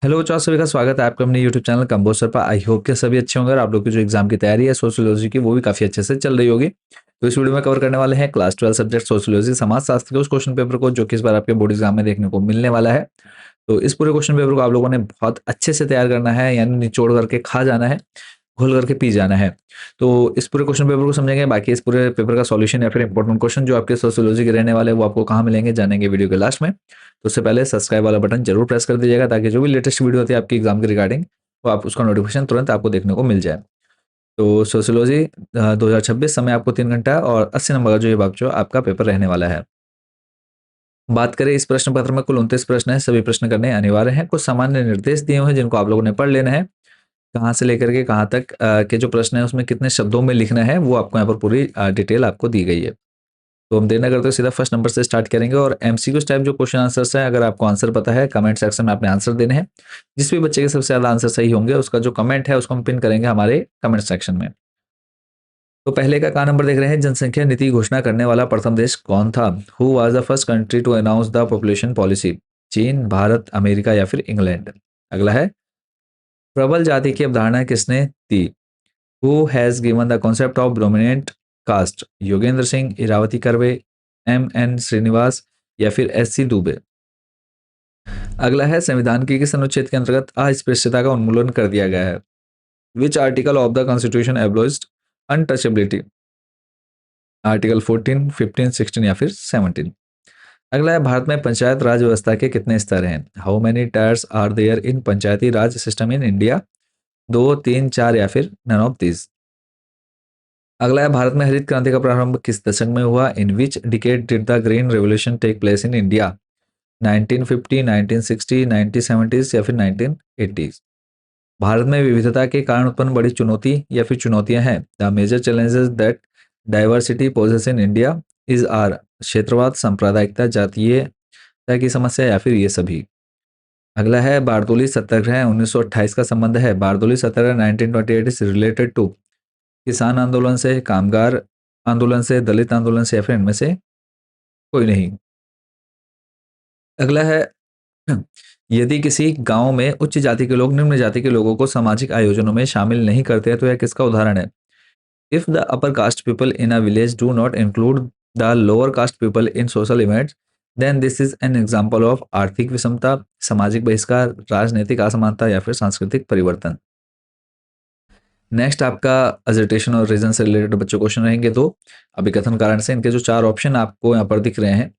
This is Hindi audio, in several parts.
हेलो बच्चों, आप सभी का स्वागत है आपका अपने यूट्यूब चैनल कंबोज पर। आई होप कि सभी अच्छे होंगे और आप लोग की जो एग्जाम की तैयारी है सोशियोलॉजी की वो भी काफी अच्छे से चल रही होगी। तो इस वीडियो में कवर करने वाले हैं क्लास 12 सब्जेक्ट सोशियोलॉजी समाज शास्त्र के उस क्वेश्चन पेपर को जो कि इस बार आपके बोर्ड एग्जाम में देखने को मिलने वाला है। तो इस पूरे क्वेश्चन पेपर को आप लोगों ने बहुत अच्छे से तैयार करना है, यानी निचोड़ करके खा जाना है, घोल करके पी जाना है। तो इस पूरे क्वेश्चन पेपर को समझेंगे, बाकी इस पूरे पेपर का सॉल्यूशन या फिर इंपॉर्टेंट क्वेश्चन जो आपके सोशियोलॉजी के रहने वाले हैं वो आपको कहाँ मिलेंगे जानेंगे वीडियो के लास्ट में। तो उससे पहले सब्सक्राइब वाला बटन जरूर प्रेस कर दीजिएगा ताकि जो भी लेटेस्ट वीडियो होती है आपकी एग्जाम के रिगार्डिंग वो आप उसका नोटिफिकेशन तुरंत आपको देखने को मिल जाए। तो सोशियोलॉजी 2026 समय आपको 3 घंटा और 80 नंबर का जो ये जो आपका पेपर रहने वाला है। बात करें इस प्रश्न पत्र में कुल 29 प्रश्न है, सभी प्रश्न करने अनिवार्य हैं। कुछ सामान्य निर्देश दिए हुए हैं जिनको आप लोगों ने पढ़ लेना है। कहाँ से लेकर के कहाँ तक के जो प्रश्न है उसमें कितने शब्दों में लिखना है वो आपको यहाँ पर पूरी डिटेल आपको दी गई है। तो हम देर ना करते हुए सीधा फर्स्ट नंबर से स्टार्ट करेंगे और एमसीक्यूज टाइप जो क्वेश्चन आंसर्स है, अगर आपको आंसर पता है कमेंट सेक्शन में आपने आंसर देने हैं। जिस भी बच्चे के सबसे ज्यादा आंसर सही होंगे उसका जो कमेंट है उसको हम पिन करेंगे हमारे कमेंट सेक्शन में। तो पहले का नंबर देख रहे हैं, जनसंख्या नीति घोषणा करने वाला प्रथम देश कौन था? Who was the first country to announce the population policy? चीन, भारत, अमेरिका या फिर इंग्लैंड? अगला है, प्रबल जाति की अवधारणा किसने दी? Who has given the concept of dominant caste? Yogendra Singh, Iravati Karve, M Srinivas या फिर एस दुबे? अगला है, संविधान के किस अनुच्छेद के अंतर्गत अस्पृश्यता का उन्मूलन कर दिया गया है? Which article of the constitution abolished untouchability? Article 14, 15, 16 या फिर 17? अगला है, भारत में पंचायत राज व्यवस्था के कितने स्तर हैं? How many tiers are there in Panchayati Raj system in India? 2, 3, 4 या फिर नन ऑफ दिस? अगला है, भारत में हरित क्रांति का प्रारंभ किस दशक में हुआ? In which decade did the green revolution take place in India? 1950, 1960, 1970s या फिर 1980s? भारत में विविधता के कारण उत्पन्न बड़ी चुनौती या फिर चुनौतियां हैं। The major challenges that diversity poses in India is are? क्षेत्रवाद, सांप्रदायिकता, जातीयता की समस्या या फिर ये सभी? अगला है, बारदोली सत्याग्रह 1928 का संबंध है। Bardoli Satyagraha 1928 is related to किसान आंदोलन से, कामगार आंदोलन से, दलित आंदोलन से या फिर इनमें से कोई नहीं? अगला है, यदि किसी गांव में उच्च जाति के लोग निम्न जाति के लोगों को सामाजिक आयोजनों में शामिल नहीं करते हैं तो यह किसका उदाहरण है? If the upper caste people in a village do not include the lower caste people in social events then this is an example of आर्थिक विषमता, सामाजिक बहिष्कार, राजनीतिक असमानता या फिर सांस्कृतिक परिवर्तन? नेक्स्ट आपका अजिटेशन और रीजन से रिलेटेड बच्चों क्वेश्चन रहेंगे। तो अभी कथन कारण से इनके जो 4 ऑप्शन आपको यहाँ पर दिख रहे हैं,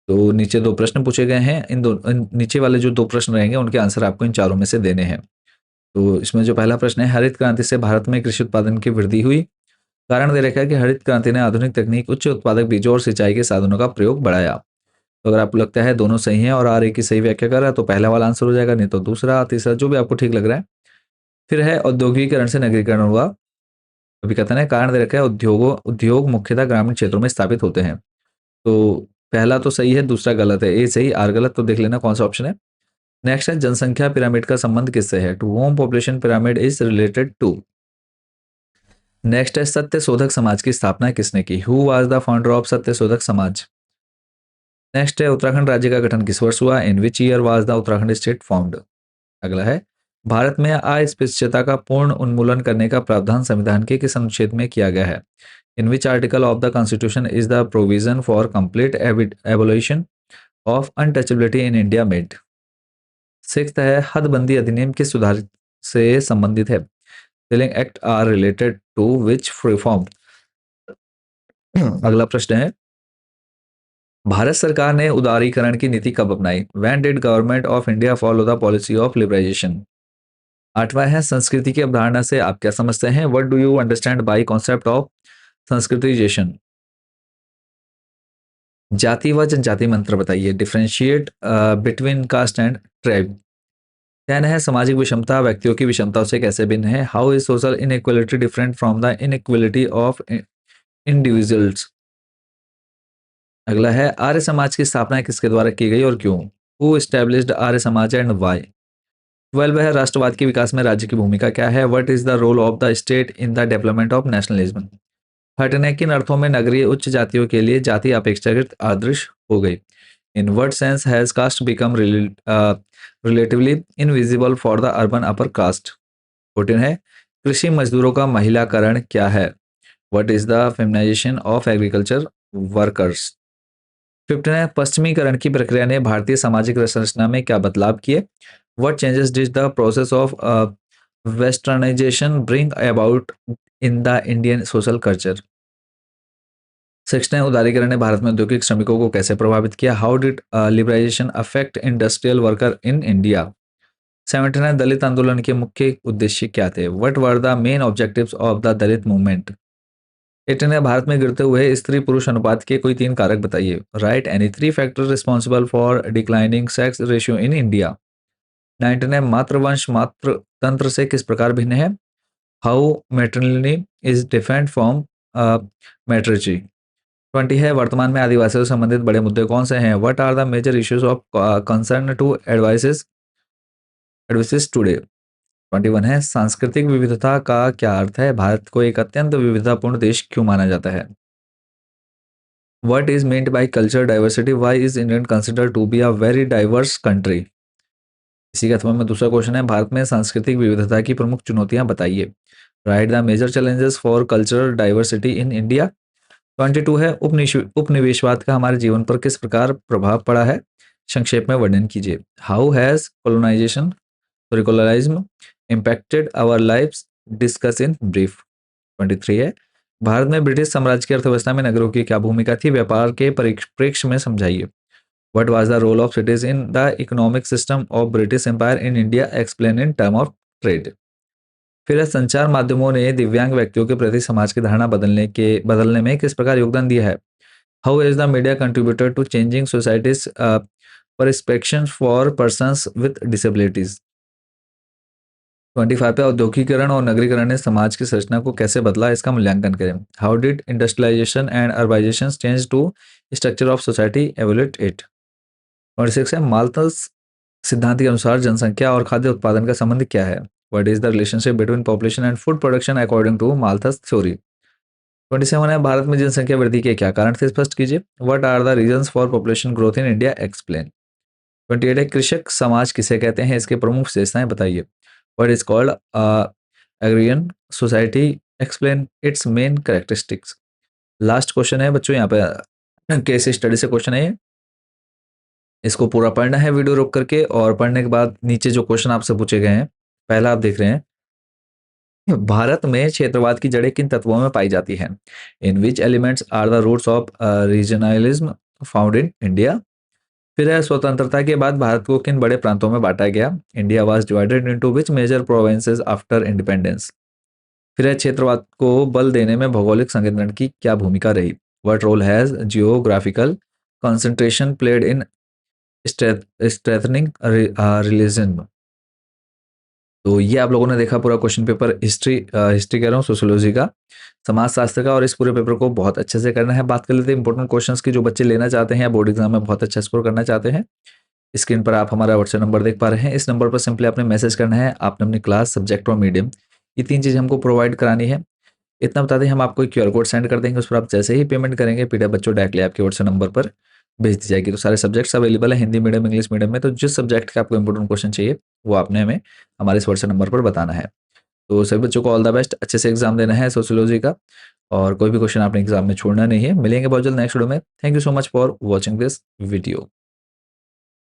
तो नीचे 2 प्रश्न पूछे गए हैं। इन नीचे वाले जो 2 प्रश्न रहेंगे उनके आंसर आपको इन चारों में से देने हैं। तो इसमें जो पहला प्रश्न है, हरित क्रांति से भारत में कृषि उत्पादन की वृद्धि हुई। कारण दे रखा है कि हरित क्रांति ने आधुनिक तकनीक, उच्च उत्पादक बीजों और सिंचाई के साधनों का प्रयोग बढ़ाया। तो अगर आपको लगता है दोनों सही हैं और आर ए की सही व्याख्या कर रहा है तो पहला वाला आंसर हो जाएगा, नहीं तो दूसरा, तीसरा, जो भी आपको ठीक लग रहा है। फिर है, औद्योगिकरण से नगरीकरण हुआ। अभी कथन है, कारण दे रखा है, उद्योग मुख्यतः ग्रामीण क्षेत्रों में स्थापित होते हैं। तो पहला तो सही है, दूसरा गलत है। ए सही, आर गलत। तो देख लेना कौन सा ऑप्शन है। नेक्स्ट है, जनसंख्या पिरामिड का संबंध किससे है? To whom population pyramid is related to? Next है, सत्य शोधक समाज की स्थापना किसने की? Who was the founder of Satya Shodhak समाज? नेक्स्ट है, उत्तराखंड राज्य का गठन किस वर्ष हुआ? In which year was the Uttarakhand state found? अगला है, भारत में अस्पृश्यता का पूर्ण उन्मूलन करने का प्रावधान संविधान के किस अनुच्छेद में किया गया है? In which article of the constitution is the provision for complete abolition of untouchability in India made? Sixth है, हदबंदी अधिनियम किस सुधार से संबंधित है? Ceiling act are related to which reform? अगला प्रश्न है, भारत सरकार ने उदारीकरण की नीति कब अपनाई? When did government of India follow the policy of liberalisation? आठवां है, संस्कृति की अवधारणा से आप क्या समझते हैं? What do you understand by concept of Sanskritization? जाति व जनजाति में अंतर बताइए। Differentiate between caste and tribe. 10 है, सामाजिक विषमता व्यक्तियों की विषमताओं से कैसे भिन्न है? How is social inequality different from the inequality of individuals? अगला है, आर्य समाज की स्थापना किसके द्वारा की गई और क्यों? Who established Arya Samaj and why? 12 है, राष्ट्रवाद के विकास में राज्य की भूमिका क्या है? What is the role of the state in the development of nationalism? 13 है, किन अर्थों में नगरीय उच्च जातियों के लिए जाति अपेक्षाकृत आदर्श हो गई? In what sense has caste become relatively invisible for the urban upper caste. 14 है कृषि मजदूरों का महिलाकरण क्या है? What is the feminisation of agriculture workers. 15 है पश्चिमीकरण की प्रक्रिया ने भारतीय सामाजिक संरचना में क्या बदलाव किए? What changes did the process of westernisation bring about in the Indian social culture. 16 उदारीकरण ने भारत में औद्योगिक श्रमिकों को कैसे प्रभावित किया? How did liberalisation affect industrial worker in India. 17 दलित आंदोलन के मुख्य उद्देश्य क्या थे? What were the main objectives of the Dalit movement. 18 Bharat में गिरते हुए स्त्री पुरुष अनुपात के कोई 3 कारक बताइए। Write any 3 factor responsible for declining sex ratio in India. 19 मातृवंश मातृ तंत्र से किस प्रकार भिन्न है? How matriliny is different from matriarchy. 20 है वर्तमान में आदिवासियों से संबंधित बड़े मुद्दे कौन से हैं? What are the major issues of concern to Adivasis today. 21 है सांस्कृतिक विविधता का क्या अर्थ है? भारत को एक अत्यंत विविधतापूर्ण देश क्यों माना जाता है? What is meant by culture diversity? Why is India considered to be a very diverse country. इसी के अथवा में दूसरा क्वेश्चन है भारत में सांस्कृतिक विविधता की प्रमुख चुनौतियां बताइए। Write the major challenges for cultural diversity in India. 22 है उपनिवेशवाद का हमारे जीवन पर किस प्रकार प्रभाव पड़ा है? संक्षेप में वर्णन कीजिए। How has colonialism impacted our lives, discuss in brief. 23 है भारत में ब्रिटिश साम्राज्य की अर्थव्यवस्था में नगरों की क्या भूमिका थी? व्यापार के परिप्रेक्ष्य में समझाइए। What was the role of cities in the economic system of British empire in India, explain in term of trade. फिर संचार माध्यमों ने दिव्यांग व्यक्तियों के प्रति समाज की धारणा बदलने में किस प्रकार योगदान दिया है? How is the media contributor to changing societies perception for persons with disabilities. 25 पे औद्योगिकरण और नगरीकरण ने समाज की संरचना को कैसे बदला, इसका मूल्यांकन करें। How did industrialisation and urbanisation change to structure of society evaluate it. 26 है माल्थस सिद्धांत के अनुसार जनसंख्या और खाद्य उत्पादन का संबंध क्या है? What is the relationship between population and food production according to Malthus theory. 27 है भारत में जनसंख्या वृद्धि के क्या कारण थे, स्पष्ट कीजिए। What are the reasons for population growth in India, explain. 28 है कृषक समाज किसे कहते हैं, इसके प्रमुख विशेषताएं बताइए। What is called agrarian society, explain its main characteristics. Last question है बच्चों, यहाँ पे केस स्टडी से क्वेश्चन है, इसको पूरा पढ़ना है वीडियो रोक करके, और पढ़ने के बाद नीचे जो क्वेश्चन आपसे पूछे गए हैं, पहला आप देख रहे हैं, भारत में क्षेत्रवाद की जड़ें किन तत्वों में पाई जाती हैं? In which elements are the roots of regionalism found in India. फिर है स्वतंत्रता के बाद भारत को किन बड़े प्रांतों में बांटा गया? India was divided into which major provinces after independence. फिर है क्षेत्रवाद को बल देने में भौगोलिक संकेंद्रण की क्या भूमिका रही? What role has geographical concentration played in strengthening religion. तो ये आप लोगों ने देखा पूरा क्वेश्चन पेपर, हिस्ट्री कह रहा हूँ, सोशियोलॉजी का, समाजशास्त्र का, और इस पूरे पेपर को बहुत अच्छे से करना है। बात कर लेते हैं इंपॉर्टेंट क्वेश्चंस की जो बच्चे लेना चाहते हैं या बोर्ड एग्जाम में बहुत अच्छा स्कोर करना चाहते हैं। स्क्रीन पर आप हमारा व्हाट्सएप नंबर देख पा रहे हैं। इस नंबर पर सिंपली आपने मैसेज करना है, आपने अपनी क्लास, सब्जेक्ट और मीडियम, ये 3 चीज़ हमको प्रोवाइड करानी है। इतना बता दें, हम आपको एक क्यूआर कोड सेंड कर देंगे, उस पर आप जैसे ही पेमेंट करेंगे पीडीएफ बच्चों डायरेक्टली आपके व्हाट्सएप नंबर पर भेज दी जाएगी। तो सारे सब्जेक्ट्स अवेलेबल है, हिंदी मीडियम, इंग्लिश मीडियम में। तो जिस सब्जेक्ट का आपको इंपॉर्टेंट क्वेश्चन चाहिए वो आपने हमें हमारे इस व्हाट्सएप नंबर पर बताना है। तो सभी बच्चों को ऑल द बेस्ट, अच्छे से एग्जाम देना है सोशियोलॉजी का, और कोई भी क्वेश्चन आपने एग्जाम में छोड़ना नहीं है। मिलेंगे बहुत जल्द नेक्स्ट वीडियो में। Thank you so much for watching this video.